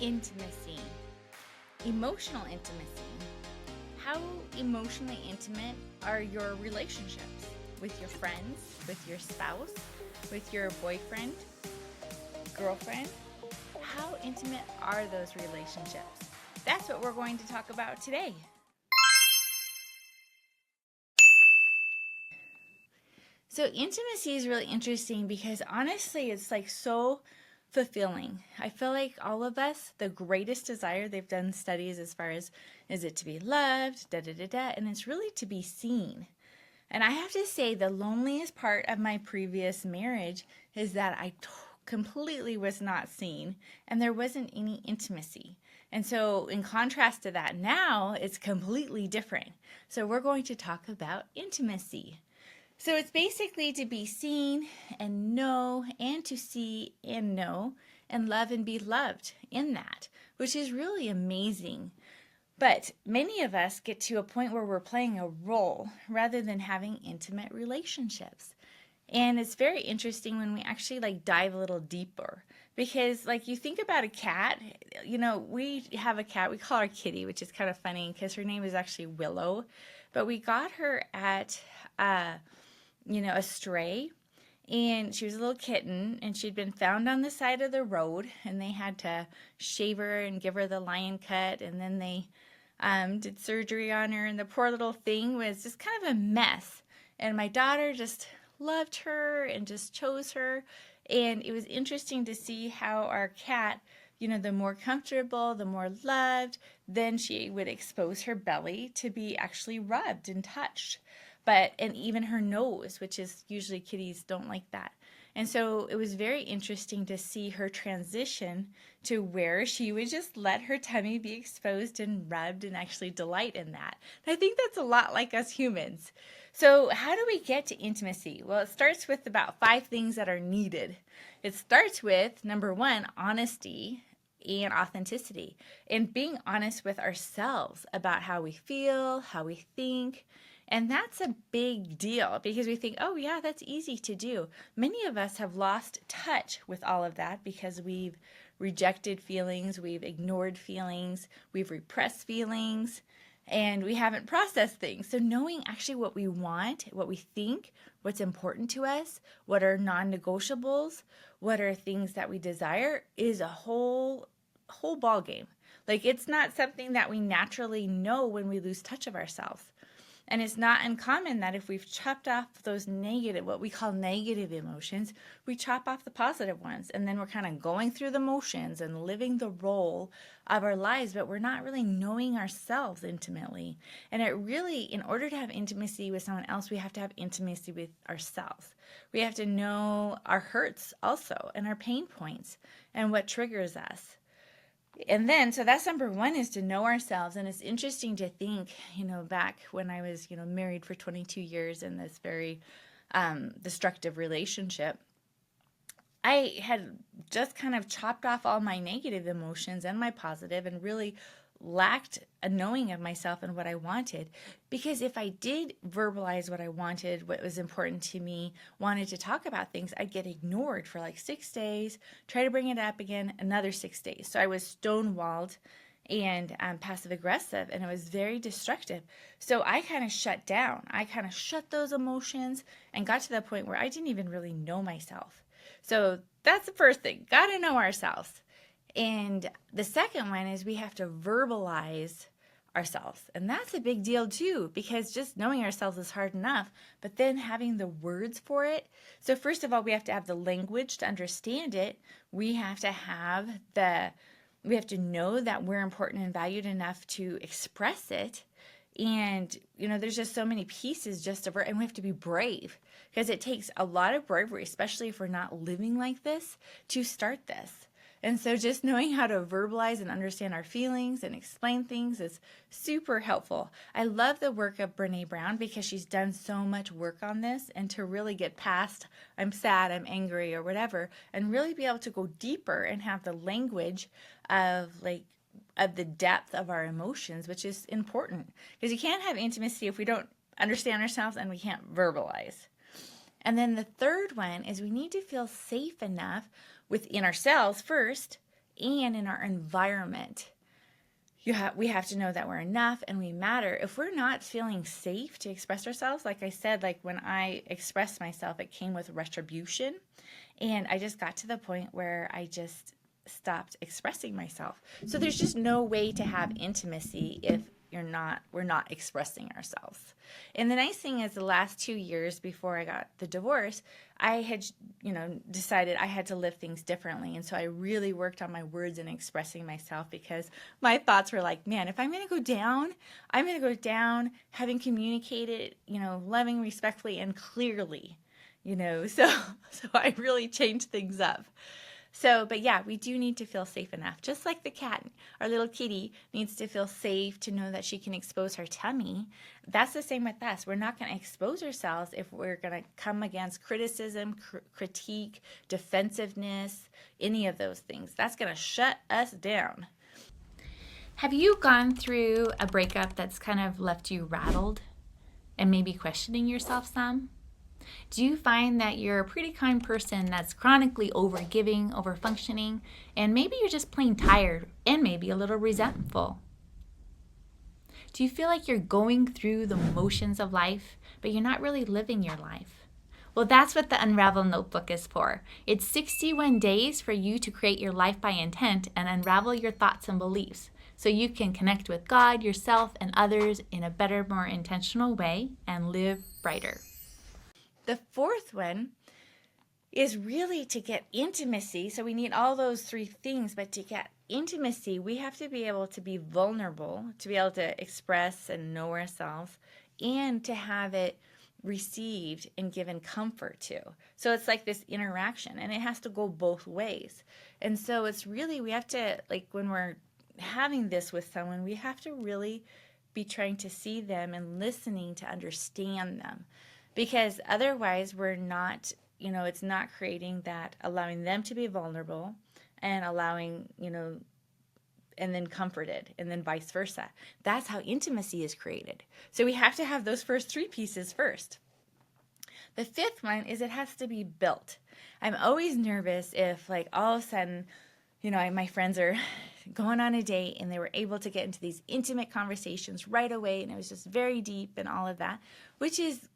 Intimacy, emotional intimacy. How emotionally intimate are your relationships with your friends, with your spouse, with your boyfriend, girlfriend? How intimate are those relationships? That's what we're going to talk about today. So, intimacy is really interesting because honestly, it's like so fulfilling. I feel like all of us, the greatest desire, they've done studies as far as is it to be loved, da da da da, and it's really to be seen. And I have to say, the loneliest part of my previous marriage is that I completely was not seen and there wasn't any intimacy. And so, in contrast to that, now it's completely different. So, we're going to talk about intimacy. So it's basically to be seen and know and to see and know and love and be loved in that, which is really amazing. But many of us get to a point where we're playing a role rather than having intimate relationships. And it's very interesting when we actually dive a little deeper because you think about a cat, we have a cat, we call her Kitty, which is kind of funny because her name is actually Willow, but we got her at a stray. And she was a little kitten, and she'd been found on the side of the road, and they had to shave her and give her the lion cut, and then they did surgery on her, and the poor little thing was just kind of a mess. And my daughter just loved her and just chose her, and it was interesting to see how our cat, the more comfortable, the more loved, then she would expose her belly to be actually rubbed and touched. And even her nose, which is usually kitties don't like that. And so it was very interesting to see her transition to where she would just let her tummy be exposed and rubbed and actually delight in that. And I think that's a lot like us humans. So how do we get to intimacy? Well, it starts with about 5 things that are needed. It starts with, number 1, honesty and authenticity, and being honest with ourselves about how we feel, how we think. And that's a big deal because we think, oh, yeah, that's easy to do. Many of us have lost touch with all of that because we've rejected feelings, we've ignored feelings, we've repressed feelings, and we haven't processed things. So knowing actually what we want, what we think, what's important to us, what are non-negotiables, what are things that we desire is a whole ball game. It's not something that we naturally know when we lose touch of ourselves. And it's not uncommon that if we've chopped off those negative, what we call negative emotions, we chop off the positive ones. And then we're kind of going through the motions and living the role of our lives, but we're not really knowing ourselves intimately. And it really, in order to have intimacy with someone else, we have to have intimacy with ourselves. We have to know our hurts also and our pain points and what triggers us. And then, so that's number 1 is to know ourselves. And it's interesting to think, back when I was, married for 22 years in this very destructive relationship, I had just kind of chopped off all my negative emotions and my positive and really lacked a knowing of myself and what I wanted. Because if I did verbalize what I wanted, what was important to me, wanted to talk about things, I'd get ignored for 6 days, try to bring it up again, another 6 days. So I was stonewalled and passive aggressive, and it was very destructive. So I kind of shut down. I kind of shut those emotions and got to the point where I didn't even really know myself. So that's the first thing. Got to know ourselves. And the second one is we have to verbalize ourselves. And that's a big deal too, because just knowing ourselves is hard enough, but then having the words for it. So first of all, we have to have the language to understand it. We have to know that we're important and valued enough to express it. And, there's just so many pieces and we have to be brave because it takes a lot of bravery, especially if we're not living like this, to start this. And so just knowing how to verbalize and understand our feelings and explain things is super helpful. I love the work of Brené Brown because she's done so much work on this, and to really get past I'm sad, I'm angry, or whatever, and really be able to go deeper and have the language of the depth of our emotions, which is important because you can't have intimacy if we don't understand ourselves and we can't verbalize. And then the third one is we need to feel safe enough within ourselves first and in our environment. We have to know that we're enough and we matter. If we're not feeling safe to express ourselves, like I said, like when I expressed myself, it came with retribution. And I just got to the point where I just stopped expressing myself. So there's just no way to have intimacy if we're not expressing ourselves. And the nice thing is the last 2 years before I got the divorce, I had, decided I had to live things differently. And so I really worked on my words and expressing myself, because my thoughts were like, man, if I'm going to go down, I'm going to go down having communicated, loving, respectfully, and clearly, so I really changed things up. So, but yeah, we do need to feel safe enough. Just like the cat, our little kitty needs to feel safe to know that she can expose her tummy. That's the same with us. We're not going to expose ourselves if we're going to come against criticism, critique, defensiveness, any of those things. That's going to shut us down. Have you gone through a breakup that's kind of left you rattled and maybe questioning yourself some? Do you find that you're a pretty kind person that's chronically overgiving, overfunctioning, and maybe you're just plain tired and maybe a little resentful? Do you feel like you're going through the motions of life, but you're not really living your life? Well, that's what the Unravel Notebook is for. It's 61 days for you to create your life by intent and unravel your thoughts and beliefs, so you can connect with God, yourself, and others in a better, more intentional way and live brighter. The fourth one is really to get intimacy. So we need all those three things, but to get intimacy, we have to be able to be vulnerable, to be able to express and know ourselves, and to have it received and given comfort to. So it's like this interaction, and it has to go both ways. And so it's really, we have to, like when we're having this with someone, we have to really be trying to see them and listening to understand them. Because otherwise we're not, it's not creating that, allowing them to be vulnerable and allowing, and then comforted, and then vice versa. That's how intimacy is created. So we have to have those first three pieces first. The fifth one is it has to be built. I'm always nervous if like all of a sudden, my friends are going on a date and they were able to get into these intimate conversations right away, and it was just very deep and all of that, which is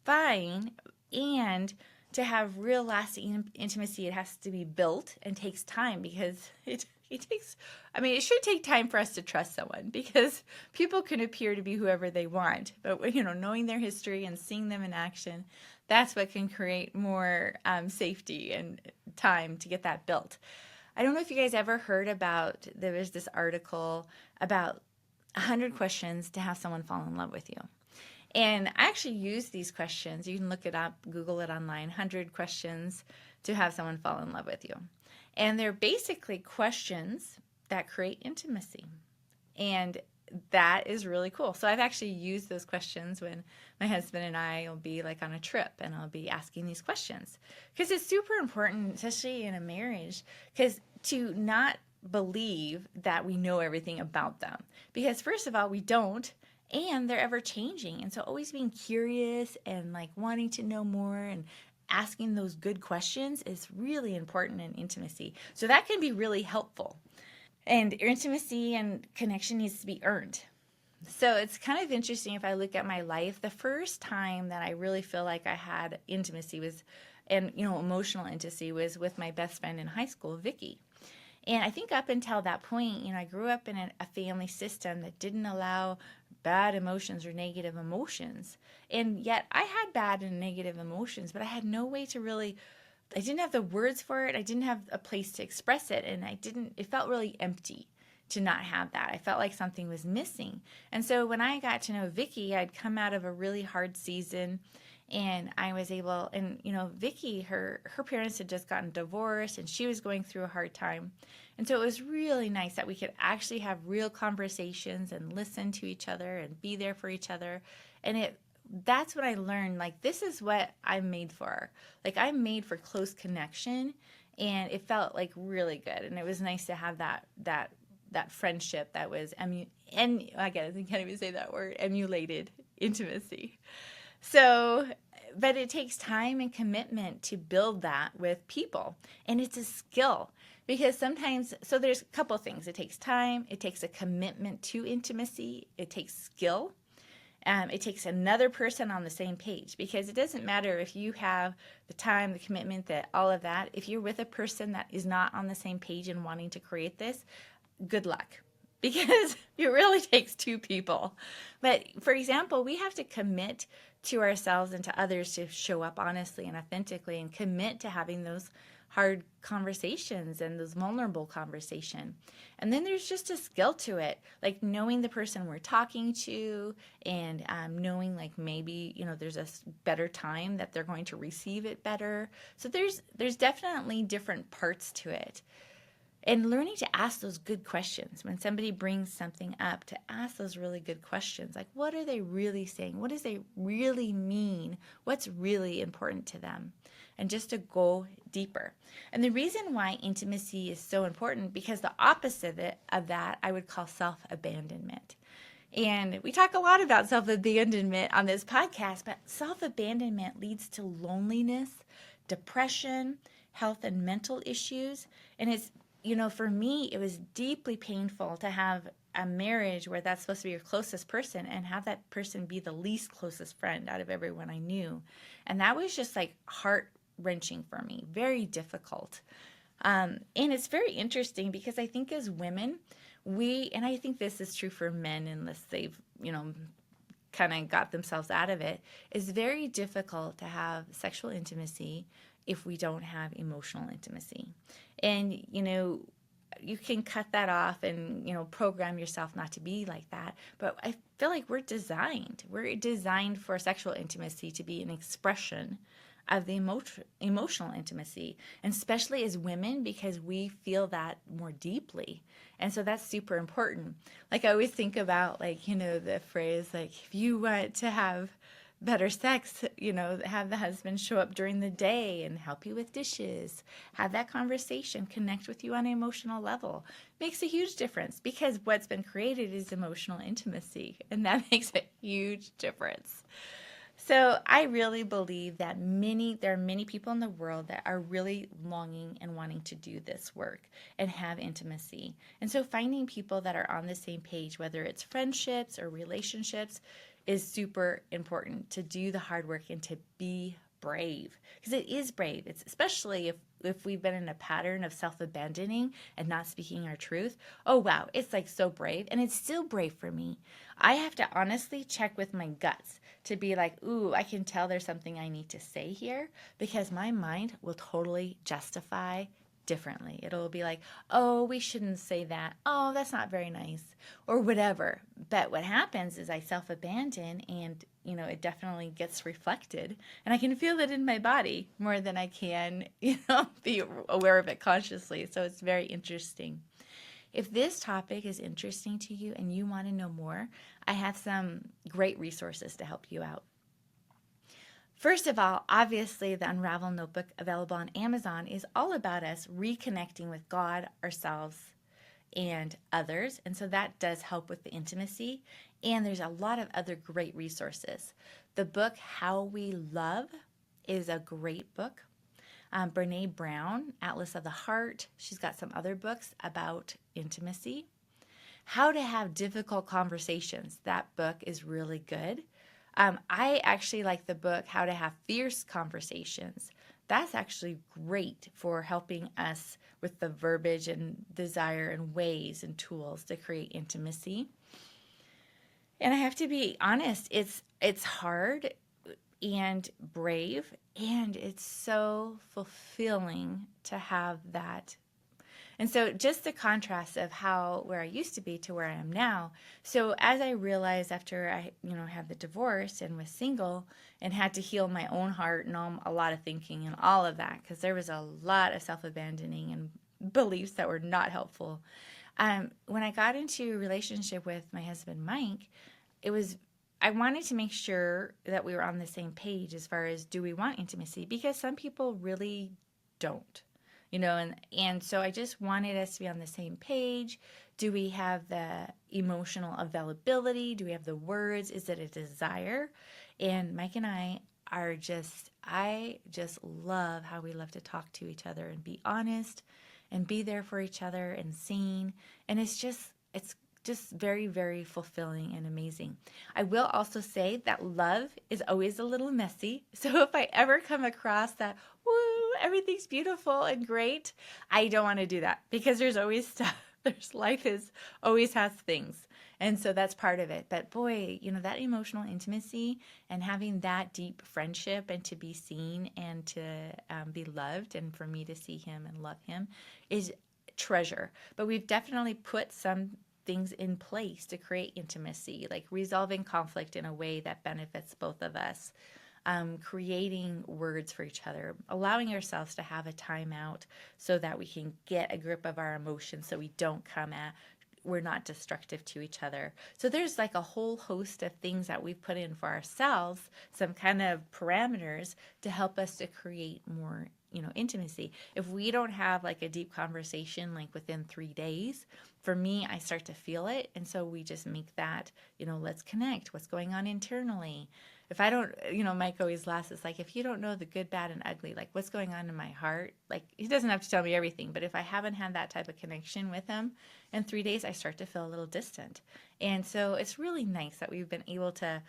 fine. And to have real lasting intimacy, it has to be built and takes time, because it takes, it should take time for us to trust someone, because people can appear to be whoever they want, but knowing their history and seeing them in action, that's what can create more safety and time to get that built. I don't know if you guys ever heard about, there was this article about 100 questions to have someone fall in love with you. And I actually use these questions. You can look it up, Google it online, 100 questions to have someone fall in love with you. And they're basically questions that create intimacy. And that is really cool. So I've actually used those questions when my husband and I will be like on a trip, and I'll be asking these questions. Because it's super important, especially in a marriage, because to not believe that we know everything about them. Because first of all, we don't. And they're ever changing. And so always being curious and like wanting to know more and asking those good questions is really important in intimacy. So that can be really helpful. And intimacy and connection needs to be earned. So it's kind of interesting if I look at my life. The first time that I really feel like I had intimacy was, and emotional intimacy, was with my best friend in high school, Vicky. And I think up until that point, I grew up in a family system that didn't allow bad emotions or negative emotions. And yet I had bad and negative emotions, but I had no way to really, I didn't have the words for it. I didn't have a place to express it. And it felt really empty to not have that. I felt like something was missing. And so when I got to know Vicky, I'd come out of a really hard season, and I was able, and Vicky, her parents had just gotten divorced, and she was going through a hard time. And so it was really nice that we could actually have real conversations and listen to each other and be there for each other. And that's what I learned, like, this is what I'm made for. Like, I'm made for close connection, and it felt like really good. And it was nice to have that friendship that was, and I can't even say that word, emulated intimacy. So but it takes time and commitment to build that with people. And it's a skill because sometimes, so there's a couple things. It takes time, it takes a commitment to intimacy, it takes skill. It takes another person on the same page, because it doesn't matter if you have the time, the commitment, that all of that. If you're with a person that is not on the same page and wanting to create this, good luck, because it really takes two people. But for example, we have to commit to ourselves and to others to show up honestly and authentically, and commit to having those hard conversations and those vulnerable conversation. And then there's just a skill to it, like knowing the person we're talking to, and knowing like maybe, there's a better time that they're going to receive it better. So there's definitely different parts to it. And learning to ask those good questions when somebody brings something up, to ask those really good questions, like what are they really saying? What does they really mean? What's really important to them? And just to go deeper. And the reason why intimacy is so important, because the opposite of that I would call self-abandonment. And we talk a lot about self-abandonment on this podcast, but self-abandonment leads to loneliness, depression, health and mental issues. And it's, for me, it was deeply painful to have a marriage where that's supposed to be your closest person, and have that person be the least closest friend out of everyone I knew. And that was just like heart-wrenching for me, very difficult. And it's very interesting because I think as women, and I think this is true for men unless they've, kind of got themselves out of it, is very difficult to have sexual intimacy if we don't have emotional intimacy. And, you can cut that off and, program yourself not to be like that. But I feel like we're designed for sexual intimacy to be an expression of the emotional intimacy, and especially as women, because we feel that more deeply. And so that's super important. Like I always think about the phrase, like, if you want to have better sex, have the husband show up during the day and help you with dishes, have that conversation, connect with you on an emotional level. Makes a huge difference, because what's been created is emotional intimacy, and that makes a huge difference. So I really believe that there are many people in the world that are really longing and wanting to do this work and have intimacy. And so finding people that are on the same page, whether it's friendships or relationships, is super important, to do the hard work and to be brave, because it is brave. It's especially if we've been in a pattern of self-abandoning and not speaking our truth. Oh wow, it's like so brave, and it's still brave for me. I have to honestly check with my guts to be like, ooh, I can tell there's something I need to say here, because my mind will totally justify differently. It'll be like, oh, we shouldn't say that. Oh, that's not very nice, or whatever. But what happens is I self-abandon, and it definitely gets reflected, and I can feel it in my body more than I can, be aware of it consciously. So it's very interesting. If this topic is interesting to you and you want to know more, I have some great resources to help you out. First of all, obviously, the Unravel Notebook available on Amazon is all about us reconnecting with God, ourselves, and others. And so that does help with the intimacy. And there's a lot of other great resources. The book, How We Love, is a great book. Brene Brown, Atlas of the Heart. She's got some other books about intimacy. How to Have Difficult Conversations. That book is really good. I actually like the book, How to Have Fierce Conversations. That's actually great for helping us with the verbiage and desire and ways and tools to create intimacy. And I have to be honest, it's hard and brave, and it's so fulfilling to have that. And so just the contrast of where I used to be to where I am now. So as I realized after I, had the divorce and was single and had to heal my own heart and a lot of thinking and all of that, because there was a lot of self-abandoning and beliefs that were not helpful. When I got into a relationship with my husband, Mike, I wanted to make sure that we were on the same page as far as, do we want intimacy? Because some people really don't, and so I just wanted us to be on the same page. Do we have the emotional availability? Do we have the words? Is it a desire? And Mike and I I just love how we love to talk to each other and be honest and be there for each other and seen. And it's just very, very fulfilling and amazing. I will also say that love is always a little messy. So if I ever come across that, woo, everything's beautiful and great, I don't want to do that because there's always stuff. Life is always has things. And so that's part of it. But boy, that emotional intimacy and having that deep friendship and to be seen and to be loved and for me to see him and love him is treasure. But we've definitely put some things in place to create intimacy, like resolving conflict in a way that benefits both of us, creating words for each other, allowing ourselves to have a timeout so that we can get a grip of our emotions so we're not destructive to each other. So there's like a whole host of things that we've put in for ourselves, some kind of parameters to help us to create more intimacy. If we don't have like a deep conversation like within 3 days, for me, I start to feel it. And so we just make that, let's connect. What's going on internally? If I don't, Mike always laughs. It's like, if you don't know the good, bad, and ugly, like what's going on in my heart, like he doesn't have to tell me everything. But if I haven't had that type of connection with him in 3 days, I start to feel a little distant. And so it's really nice that we've been able to,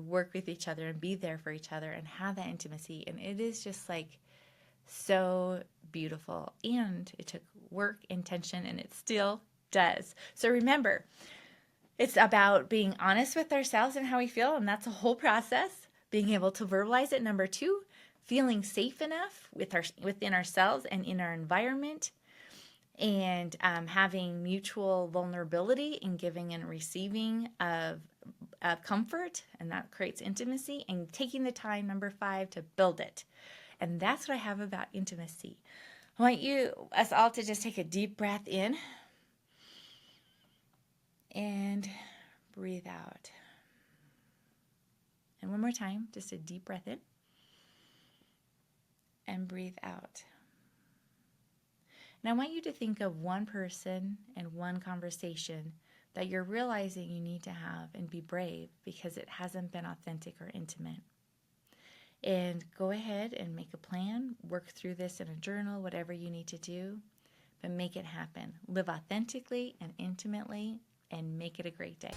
work with each other and be there for each other and have that intimacy. And it is just like, so beautiful. And it took work, intention, and it still does. So remember, it's about being honest with ourselves and how we feel, and that's a whole process. Being able to verbalize it. Number 2, feeling safe enough within ourselves and in our environment, and having mutual vulnerability in giving and receiving of comfort, and that creates intimacy, and taking the time, number 5, to build it. And that's what I have about intimacy. I want us all to just take a deep breath in and breathe out. And one more time, just a deep breath in and breathe out. And I want you to think of one person and one conversation that you're realizing you need to have and be brave because it hasn't been authentic or intimate. And go ahead and make a plan, work through this in a journal, whatever you need to do, but make it happen. Live authentically and intimately and make it a great day.